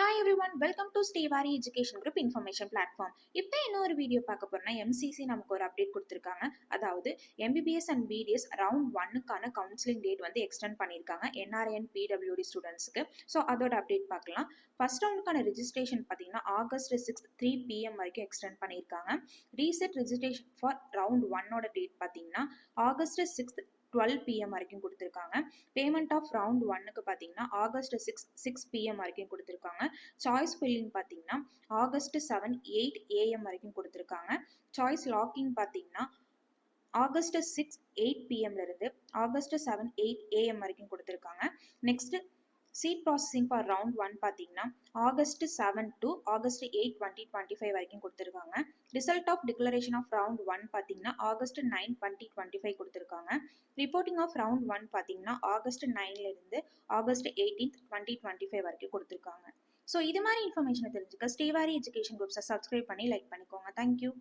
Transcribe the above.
Hi everyone, welcome to Stevari Education Group Information Platform. இப்போ இன்னொரு video பார்க்க போறோம்னா MCC நமக்கு ஒரு அப்டேட் கொடுத்திருக்காங்க. அதாவது MBBS and BDS ரவுண்ட் 1க்கான கவுன்சிலிங் டேட் வந்து எக்ஸ்டெண்ட் பண்ணிருக்காங்க NRI and PWD ஸ்டூடெண்ட்ஸ்க்கு. ஸோ அதோட அப்டேட் பார்க்கலாம். ஃபர்ஸ்ட் ரவுண்டுக்கான ரெஜிஸ்ட்ரேஷன் பார்த்தீங்கன்னா ஆகஸ்ட் 6 3 PM வரைக்கும் எக்ஸ்டெண்ட் பண்ணியிருக்காங்க. ரீசெட் ரெஜிஸ்ட்ரேஷன் ஃபார் ரவுண்ட் 1ஓட டேட் பார்த்தீங்கன்னா ஆகஸ்ட் 6 12 PM வரைக்கும் கொடுத்துருக்காங்க. பேமெண்ட் ஆஃப் ரவுண்ட் 1க்கு பார்த்தீங்கன்னா ஆகஸ்ட் 6 PM வரைக்கும் கொடுத்துருக்காங்க. சாய்ஸ் ஃபில்லிங் பார்த்தீங்கன்னா ஆகஸ்ட் 7 8 AM வரைக்கும் கொடுத்துருக்காங்க. சாய்ஸ் லாக்கிங் பார்த்தீங்கன்னா ஆகஸ்ட் 6 8 PMல இருந்து ஆகஸ்ட் 7 8 AM வரைக்கும் கொடுத்துருக்காங்க. Next seat processing for round 1 பார்த்தீங்கன்னா ஆகஸ்ட் 7 டு ஆகஸ்ட் 8 2025 வரைக்கும் கொடுத்துருக்காங்க. Result of declaration of round 1 பார்த்தீங்கன்னா ஆகஸ்ட் 9 2025 கொடுத்துருக்காங்க. ரிப்போர்ட்டிங் ஆஃப் ரவுண்ட் 1 பார்த்தீங்கன்னா ஆகஸ்ட் 9ல இருந்து ஆகஸ்ட் 18 2025 வரைக்கும் கொடுத்துருக்காங்க. ஸோ இது மாதிரி இன்ஃபர்மேஷனை தெரிஞ்சுக்க ஸ்டேவாரி எஜுகேஷன் குரூப்ஸை சப்ஸ்கிரைப் பண்ணி லைக் பண்ணிக்கோங்க. தேங்க்யூ.